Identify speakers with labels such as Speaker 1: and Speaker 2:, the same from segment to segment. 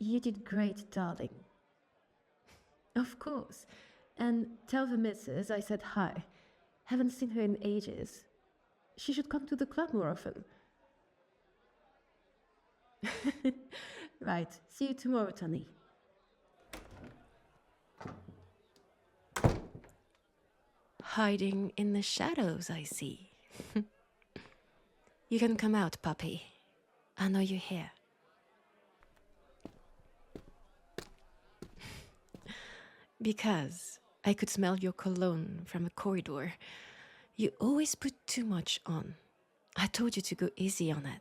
Speaker 1: You did great, darling. Of course. And tell the missus I said hi. Haven't seen her in ages. She should come to the club more often. Right. See you tomorrow, Tony.
Speaker 2: Hiding in the shadows, I see. You can come out, puppy. I know you're here. Because I could smell your cologne from a corridor. You always put too much on. I told you to go easy on it.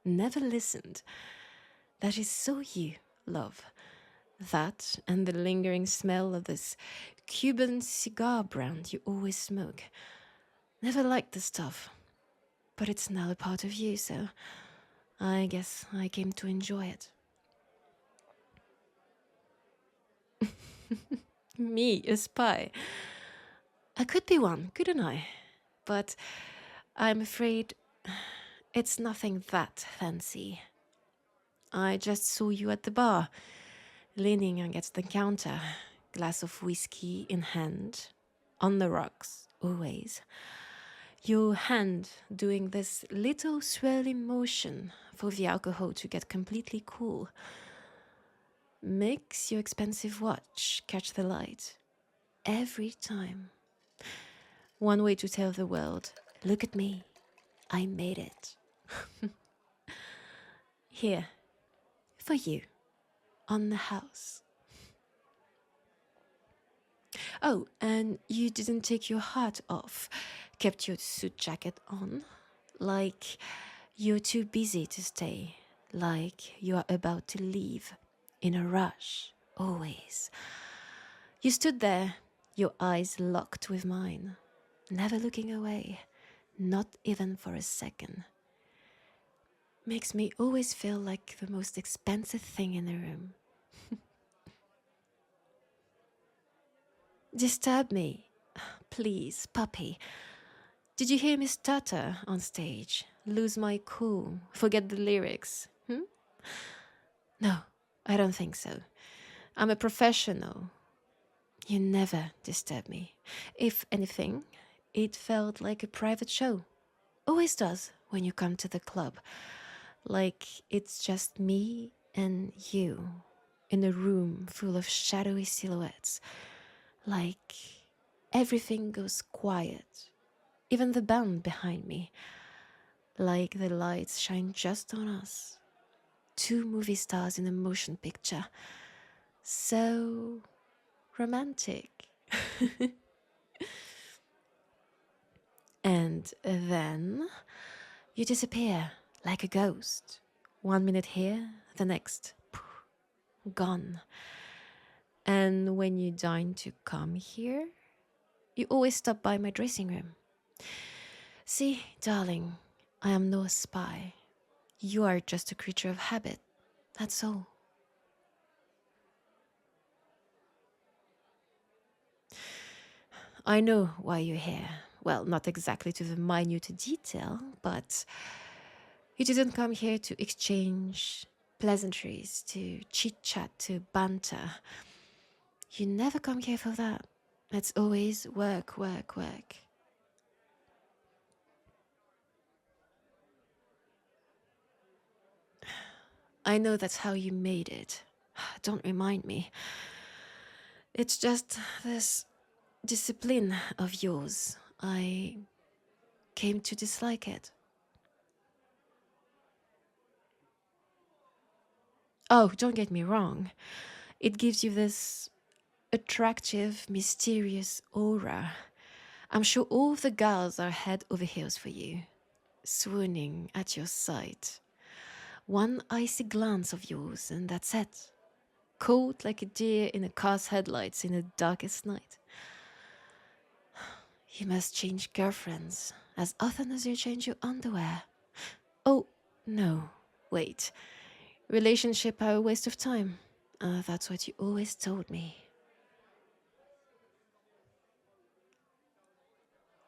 Speaker 2: Never listened. That is so you, love. That and the lingering smell of this Cuban cigar brand you always smoke. Never liked the stuff. But it's now a part of you, so I guess I came to enjoy it. Me, a spy. I could be one, couldn't I? But I'm afraid it's nothing that fancy. I just saw you at the bar, leaning against the counter, glass of whiskey in hand, on the rocks, always. Your hand doing this little swirling motion for the alcohol to get completely cool. Makes your expensive watch catch the light. Every time. One way to tell the world, look at me, I made it. Here, for you, on the house. Oh, and you didn't take your hat off, kept your suit jacket on, like you're too busy to stay, like you are about to leave, in a rush, always. You stood there, your eyes locked with mine, never looking away, not even for a second. Makes me always feel like the most expensive thing in the room. Disturb me, please, puppy. Did you hear me stutter on stage? Lose my cool? Forget the lyrics? No, I don't think so. I'm a professional. You never disturb me. If anything, it felt like a private show. Always does when you come to the club. Like it's just me and you in a room full of shadowy silhouettes. Like everything goes quiet. Even the band behind me. Like the lights shine just on us. Two movie stars in a motion picture. So romantic. And then you disappear like a ghost. 1 minute here, the next, gone. And when you deign to come here, you always stop by my dressing room. See, darling, I am no spy. You are just a creature of habit. That's all. I know why you're here. Well, not exactly to the minute detail, but you didn't come here to exchange pleasantries, to chit-chat, to banter. You never come here for that. It's always work, work, work. I know that's how you made it. Don't remind me. It's just this discipline of yours. I came to dislike it. Oh, don't get me wrong. It gives you this attractive, mysterious aura. I'm sure all the girls are head over heels for you, swooning at your sight. One icy glance of yours, and that's it. Cold like a deer in a car's headlights in the darkest night. You must change girlfriends as often as you change your underwear. Oh, no, wait. Relationship are a waste of time. That's what you always told me.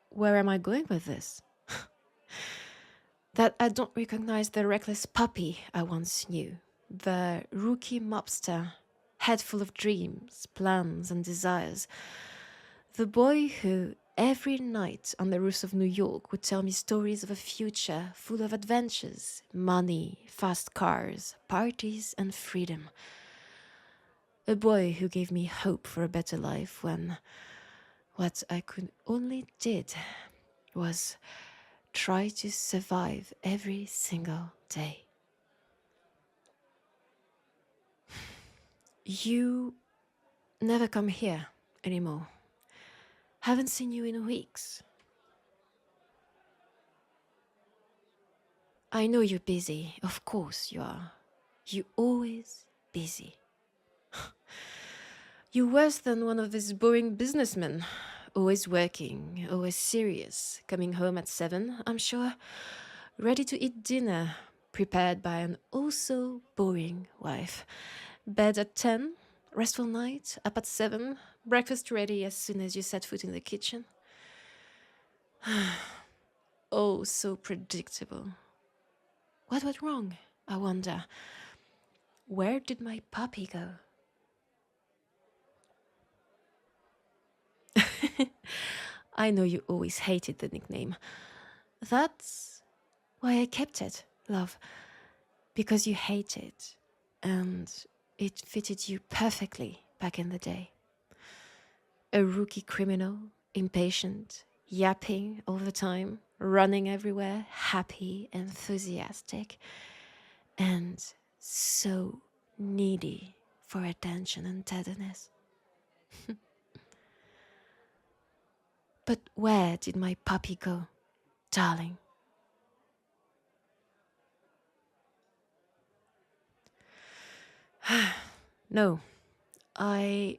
Speaker 2: Where am I going with this? That I don't recognize the reckless puppy I once knew. The rookie mobster, head full of dreams, plans, and desires. The boy who, every night on the roofs of New York, would tell me stories of a future full of adventures, money, fast cars, parties, and freedom. A boy who gave me hope for a better life when what I could only did was try to survive every single day. You never come here anymore. Haven't seen you in weeks. I know you're busy. Of course you are. You're always busy. You're worse than one of these boring businessmen. Always working, always serious. Coming home at 7, I'm sure. Ready to eat dinner, prepared by an also boring wife. Bed at 10, restful night, up at 7, breakfast ready as soon as you set foot in the kitchen. Oh, so predictable. What went wrong, I wonder? Where did my puppy go? I know you always hated the nickname. That's why I kept it, love. Because you hate it, and it fitted you perfectly back in the day. A rookie criminal, impatient, yapping all the time, running everywhere, happy, enthusiastic, and so needy for attention and tenderness. But where did my puppy go, darling? No, I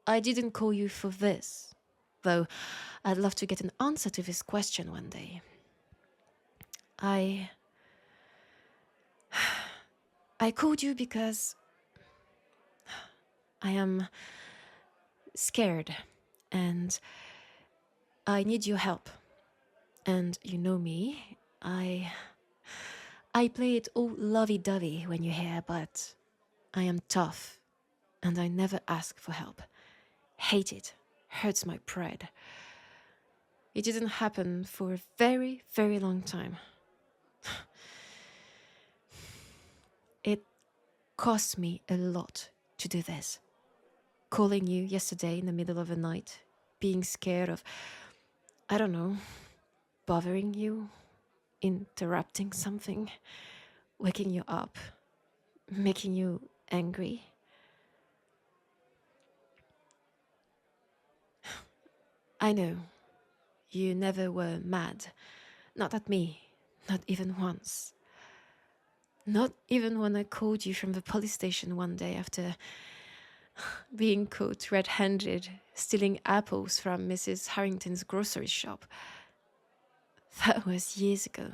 Speaker 2: didn't call you for this, though I'd love to get an answer to this question one day. I called you because I am scared and I need your help. And you know me, I play it all lovey-dovey when you're here, but I am tough and I never ask for help. Hate it. Hurts my pride. It didn't happen for a very, very long time. It cost me a lot to do this. Calling you yesterday in the middle of the night, being scared of, I don't know, bothering you, interrupting something, waking you up, making you angry. I know, you never were mad. Not at me, not even once. Not even when I called you from the police station one day after being caught red-handed stealing apples from Mrs. Harrington's grocery shop. That was years ago.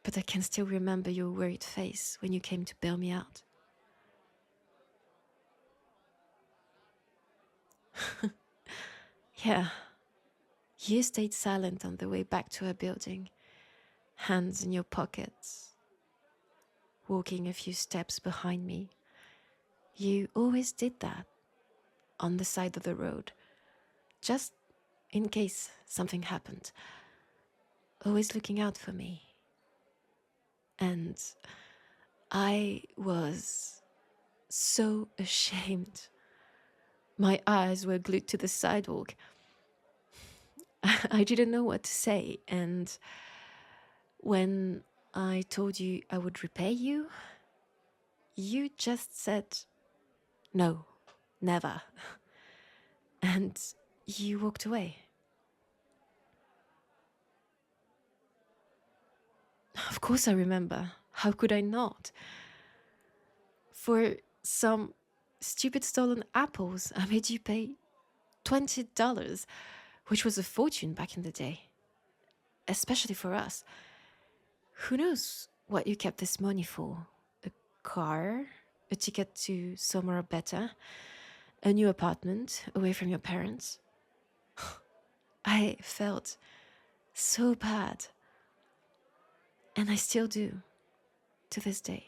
Speaker 2: But I can still remember your worried face when you came to bail me out. Yeah, you stayed silent on the way back to our building, hands in your pockets, walking a few steps behind me. You always did that, on the side of the road, just in case something happened. Always looking out for me. And I was so ashamed. My eyes were glued to the sidewalk. I didn't know what to say, and when I told you I would repay you, you just said, no, never. And you walked away. Of course I remember. How could I not? For some stupid stolen apples, I made you pay $20, which was a fortune back in the day. Especially for us. Who knows what you kept this money for? A car? A ticket to somewhere better? A new apartment away from your parents? I felt so bad. And I still do, to this day.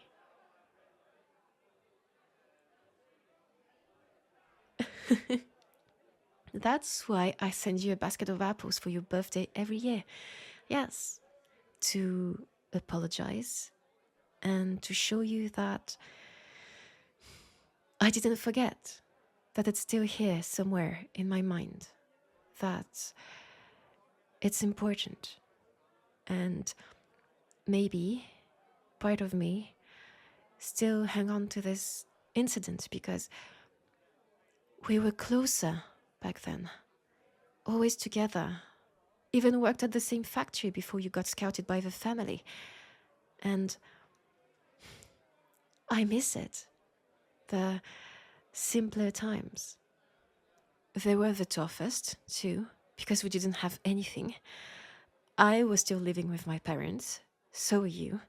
Speaker 2: That's why I send you a basket of apples for your birthday every year. Yes, to apologize and to show you that I didn't forget, that it's still here somewhere in my mind, that it's important. And maybe part of me still hang on to this incident because we were closer back then, always together, even worked at the same factory before you got scouted by the family. And I miss it, the simpler times. They were the toughest, too, because we didn't have anything. I was still living with my parents, so were you.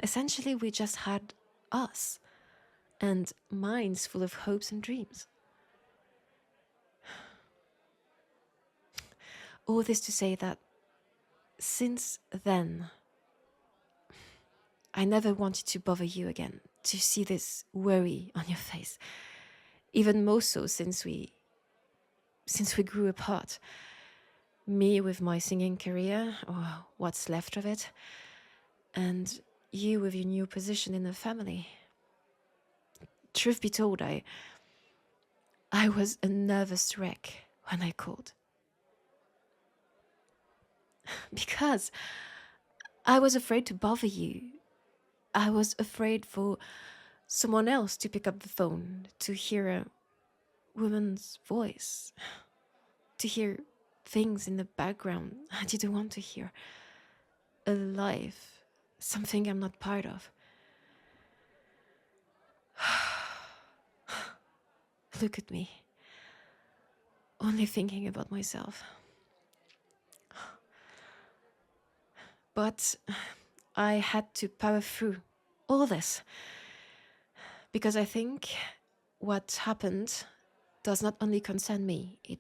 Speaker 2: Essentially, we just had us, and minds full of hopes and dreams. All this to say that since then, I never wanted to bother you again, to see this worry on your face. Even more so since we grew apart. Me with my singing career, or what's left of it, and you with your new position in the family. Truth be told, I was a nervous wreck when I called. Because I was afraid to bother you. I was afraid for someone else to pick up the phone, to hear a woman's voice, to hear things in the background I didn't want to hear. A life, something I'm not part of. Look at me. Only thinking about myself. But I had to power through all this. Because I think what happened does not only concern me, it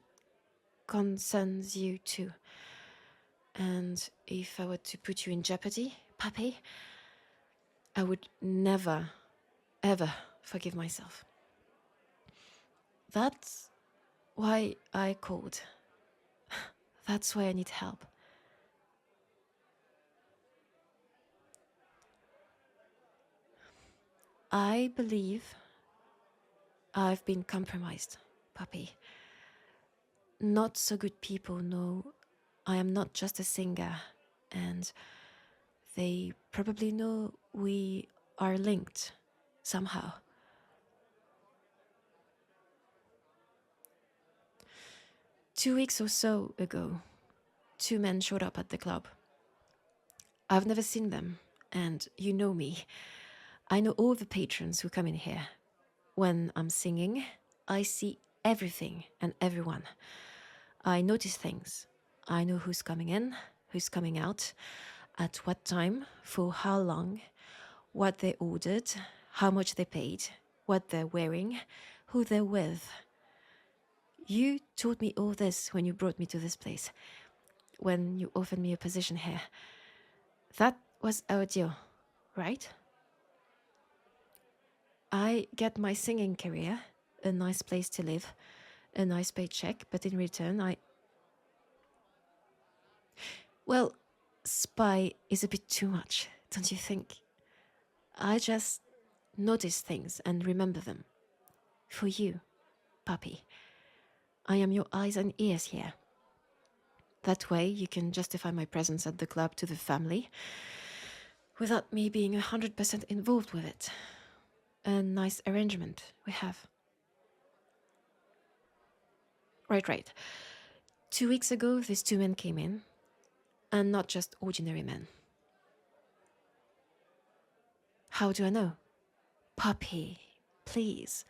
Speaker 2: concerns you too. And if I were to put you in jeopardy, Papi, I would never, ever forgive myself. That's why I called. That's why I need help. I believe I've been compromised, Papi. Not so good people know I am not just a singer, and they probably know we are linked somehow. Two weeks or so ago, two men showed up at the club. I've never seen them, and you know me. I know all the patrons who come in here. When I'm singing, I see everything and everyone. I notice things. I know who's coming in, who's coming out, at what time, for how long, what they ordered, how much they paid, what they're wearing, who they're with. You taught me all this when you brought me to this place, when you offered me a position here. That was our deal, right? I get my singing career, a nice place to live, a nice paycheck, but in return Well, spy is a bit too much, don't you think? I just notice things and remember them. For you, Papi. I am your eyes and ears here. That way you can justify my presence at the club to the family without me being 100% involved with it. A nice arrangement we have. Right. 2 weeks ago, these two men came in, and not just ordinary men. How do I know? Papi, please.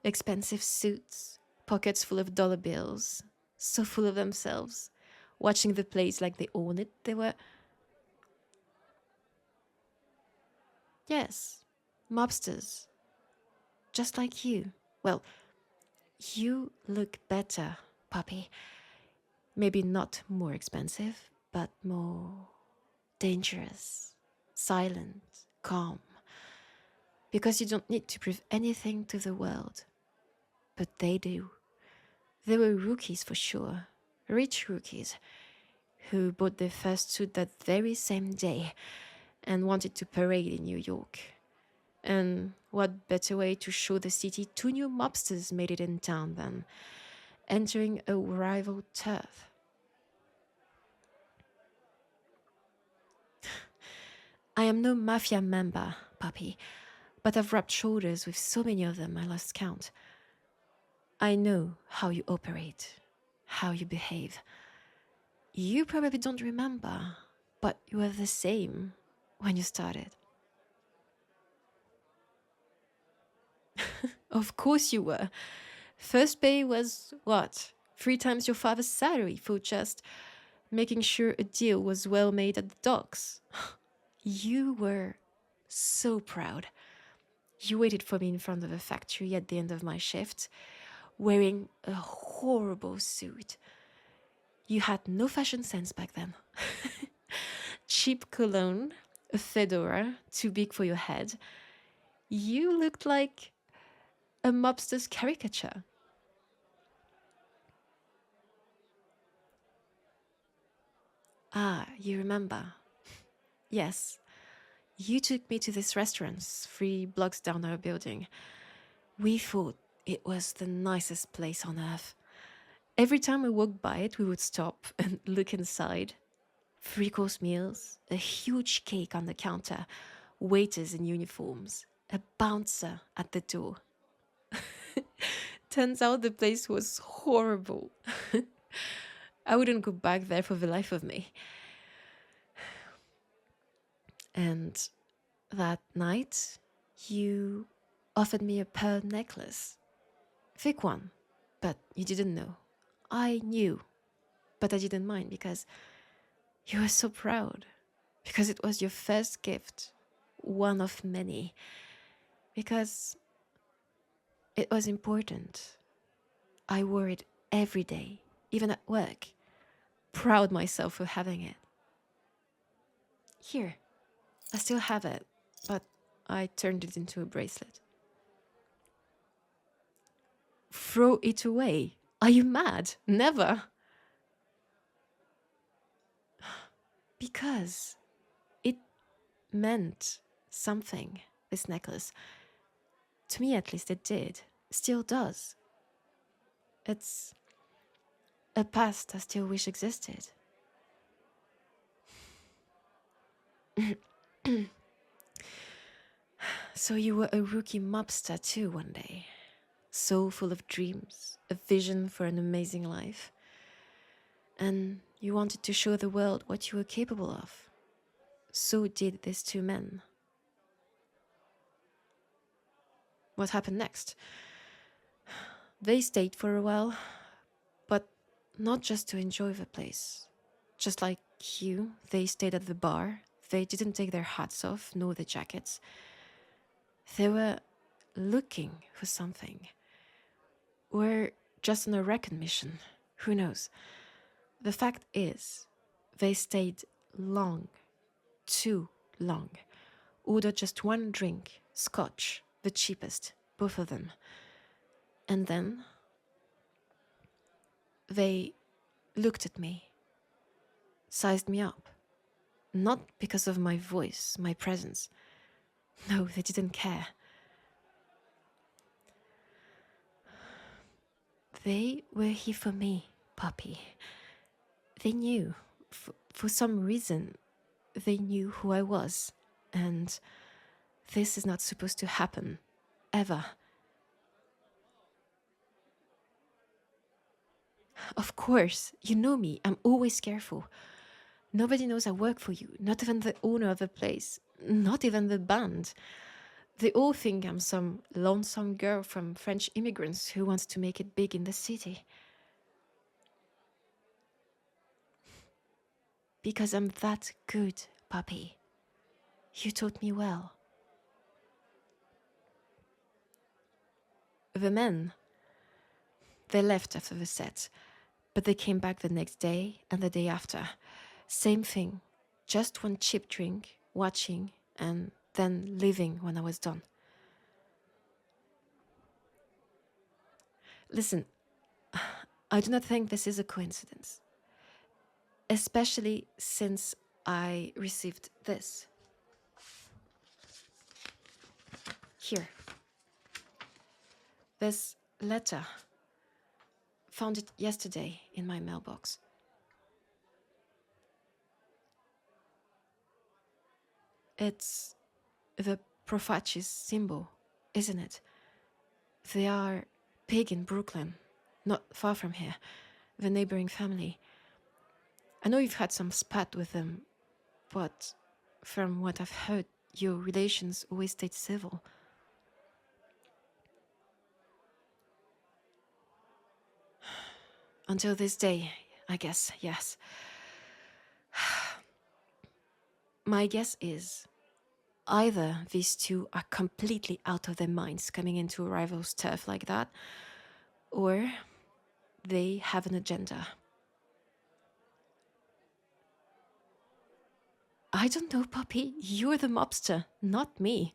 Speaker 2: Expensive suits, pockets full of dollar bills, so full of themselves, watching the place like they own it. They were... Yes, mobsters. Just like you. Well, you look better, Papi. Maybe not more expensive, but more dangerous. silent, calm, because you don't need to prove anything to the world. But they do. They were rookies for sure, rich rookies, who bought their first suit that very same day and wanted to parade in New York. And what better way to show the city two new mobsters made it in town than entering a rival turf? I am no Mafia member, puppy, but I've rubbed shoulders with so many of them I lost count. I know how you operate, how you behave. You probably don't remember, but you were the same when you started. Of course you were. First pay was what? 3 times your father's salary for just making sure a deal was well made at the docks. You were so proud. You waited for me in front of a factory at the end of my shift, wearing a horrible suit. You had no fashion sense back then. Cheap cologne, a fedora too big for your head. You looked like a mobster's caricature. Ah, you remember. Yes, you took me to this restaurant 3 blocks down our building. We thought it was the nicest place on earth. Every time we walked by it, we would stop and look inside. 3 course meals, a huge cake on the counter, waiters in uniforms, a bouncer at the door. Turns out the place was horrible. I wouldn't go back there for the life of me. And that night, you offered me a pearl necklace. Thick one, but you didn't know. I knew, but I didn't mind because you were so proud. Because it was your first gift, one of many. Because it was important. I wore it every day, even at work. Proud myself for having it. Here, I still have it, but I turned it into a bracelet. Throw it away? Are you mad? Never. Because it meant something, this necklace. To me, at least, it did. Still does. It's a past I still wish existed. So you were a rookie mobster too one day. So full of dreams, a vision for an amazing life. And you wanted to show the world what you were capable of. So did these 2 men. What happened next? They stayed for a while, but not just to enjoy the place. Just like you, they stayed at the bar. They didn't take their hats off, nor their jackets. They were looking for something. Or just on a recon mission. Who knows? The fact is, they stayed long. Too long. Ordered just 1 drink, scotch, the cheapest, both of them. And then they looked at me, sized me up. Not because of my voice, my presence. No, they didn't care. They were here for me, puppy. They knew. For some reason, they knew who I was. And this is not supposed to happen. Ever. Of course, you know me. I'm always careful. Nobody knows I work for you. Not even the owner of the place. Not even the band. They all think I'm some lonesome girl from French immigrants who wants to make it big in the city. Because I'm that good, puppy. You taught me well. The men, they left after the set, but they came back the next day and the day after. Same thing, just 1 cheap drink, watching, and then leaving when I was done. Listen, I do not think this is a coincidence, especially since I received this. Here. This letter. Found it yesterday in my mailbox. It's the Profacis symbol, isn't it? They are big in Brooklyn, not far from here, the neighboring family. I know you've had some spat with them, but from what I've heard, your relations always stayed civil. Until this day, I guess, yes. My guess is either these two are completely out of their minds coming into a rival's turf like that, or they have an agenda. I don't know, Poppy. You're the mobster, not me.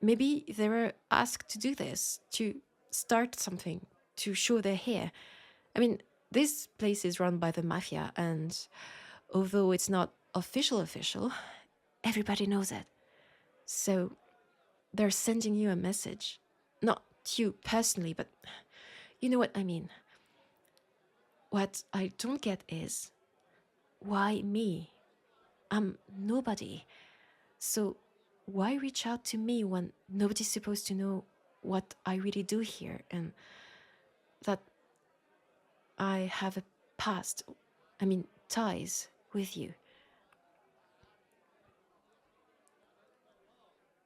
Speaker 2: Maybe they were asked to do this, to start something, to show they're here. I mean, this place is run by the Mafia, and although it's not official, everybody knows it. So they're sending you a message. Not you personally, but you know what I mean. What I don't get is, why me? I'm nobody. So why reach out to me when nobody's supposed to know what I really do here, and that I have a past, ties with you?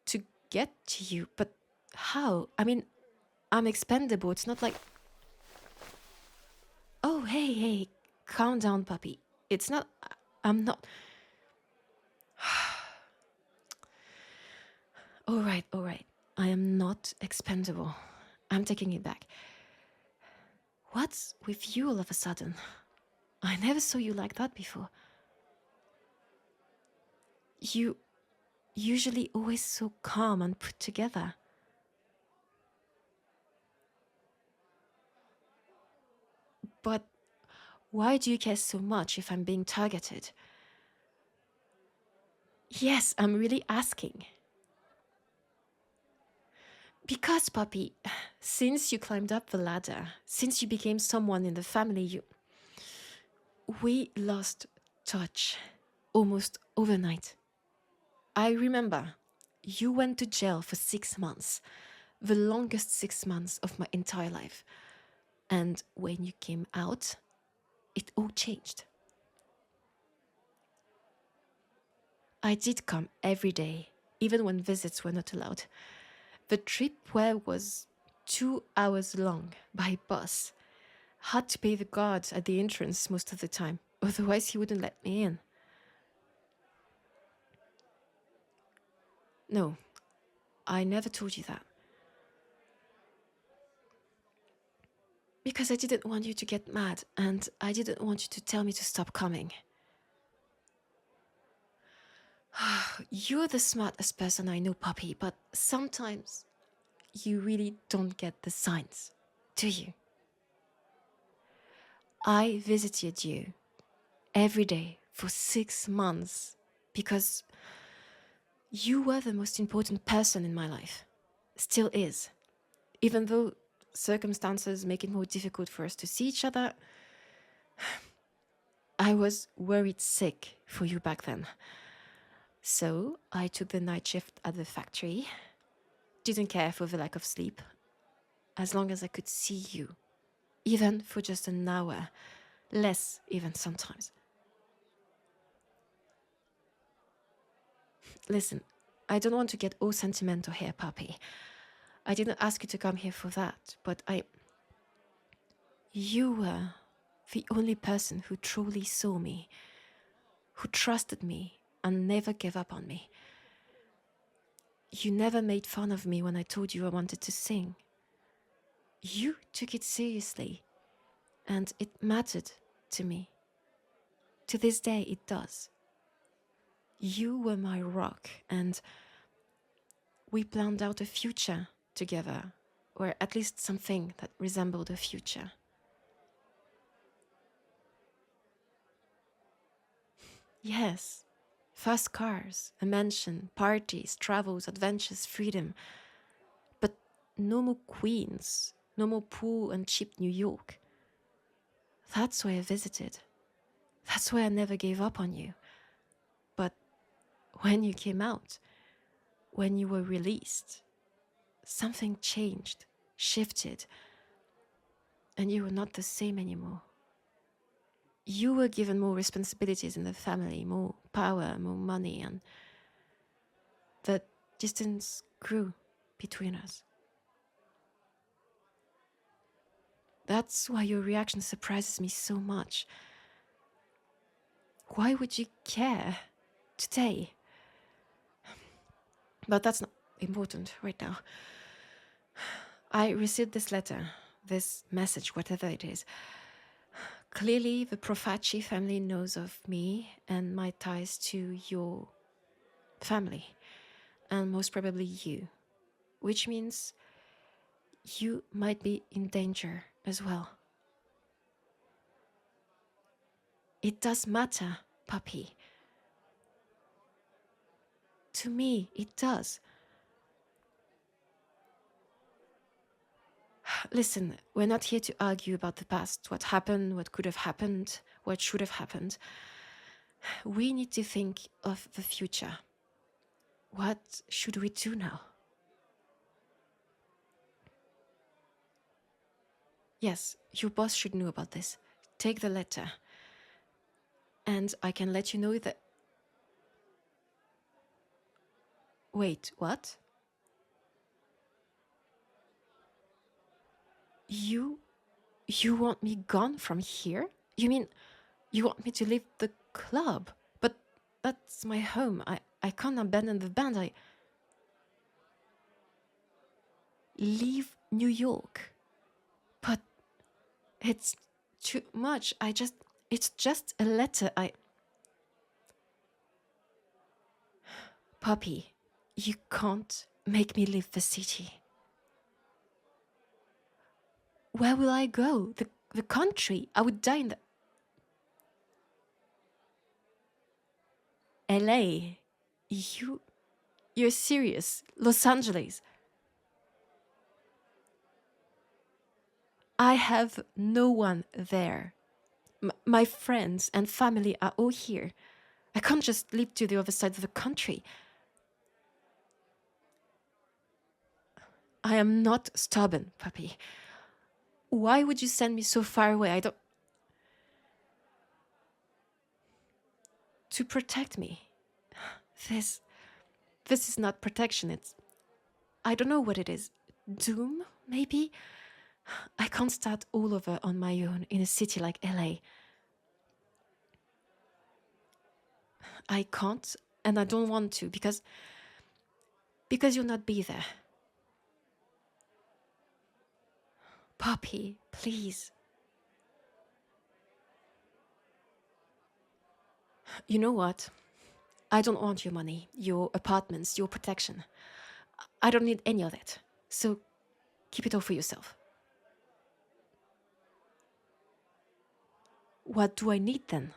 Speaker 2: To get to you, but how? I'm expendable. It's not like... Oh, hey, calm down, puppy. It's not... I'm not... All right. I am not expendable. I'm taking it back. What's with you all of a sudden? I never saw you like that before. You usually always so calm and put together. But why do you care so much if I'm being targeted? Yes, I'm really asking. Because, puppy, since you climbed up the ladder, since you became someone in the family, we lost touch almost overnight. I remember you went to jail for 6 months, the longest 6 months of my entire life. And when you came out, it all changed. I did come every day, even when visits were not allowed. The tripway was 2 hours long by bus. Had to pay the guard at the entrance most of the time, otherwise he wouldn't let me in. No, I never told you that. Because I didn't want you to get mad, and I didn't want you to tell me to stop coming. You're the smartest person I know, puppy, but sometimes you really don't get the signs, do you? I visited you every day for 6 months because you were the most important person in my life. Still is. Even though circumstances make it more difficult for us to see each other, I was worried sick for you back then. So I took the night shift at the factory. Didn't care for the lack of sleep, as long as I could see you, even for just an hour, less even sometimes. Listen, I don't want to get all sentimental here, puppy. I didn't ask you to come here for that, but you were the only person who truly saw me, who trusted me and never gave up on me. You never made fun of me when I told you I wanted to sing. You took it seriously, and it mattered to me. To this day, it does. You were my rock, and we planned out a future together, or at least something that resembled a future. Yes, fast cars, a mansion, parties, travels, adventures, freedom. But no more Queens, no more poor and cheap New York. That's why I visited. That's why I never gave up on you. But when you came out, when you were released, something changed, shifted, and you were not the same anymore. You were given more responsibilities in the family, more power, more money, and the distance grew between us. That's why your reaction surprises me so much. Why would you care today? But that's not important right now. I received this letter, this message, whatever it is. Clearly, the Profaci family knows of me and my ties to your family, and most probably you, which means you might be in danger as well. It does matter, puppy. To me, it does. Listen, we're not here to argue about the past, what happened, what could have happened, what should have happened. We need to think of the future. What should we do now? Yes, your boss should know about this. Take the letter. And I can let you know that... Wait, what? You want me gone from here? You mean you want me to leave the club? But that's my home. I can't abandon the band. I leave New York. But it's too much. It's just a letter. Puppy, you can't make me leave the city. Where will I go? The country? I would die in the... LA? You're serious? Los Angeles? I have no one there. My friends and family are all here. I can't just leave to the other side of the country. I am not stubborn, puppy. Why would you send me so far away? I don't... To protect me. This is not protection. It's... I don't know what it is. Doom, maybe? I can't start all over on my own in a city like LA. I can't, and I don't want to, because you'll not be there. Poppy, please. You know what? I don't want your money, your apartments, your protection. I don't need any of that. So keep it all for yourself. What do I need then?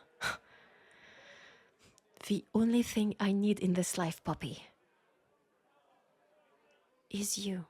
Speaker 2: The only thing I need in this life, Poppy, is you.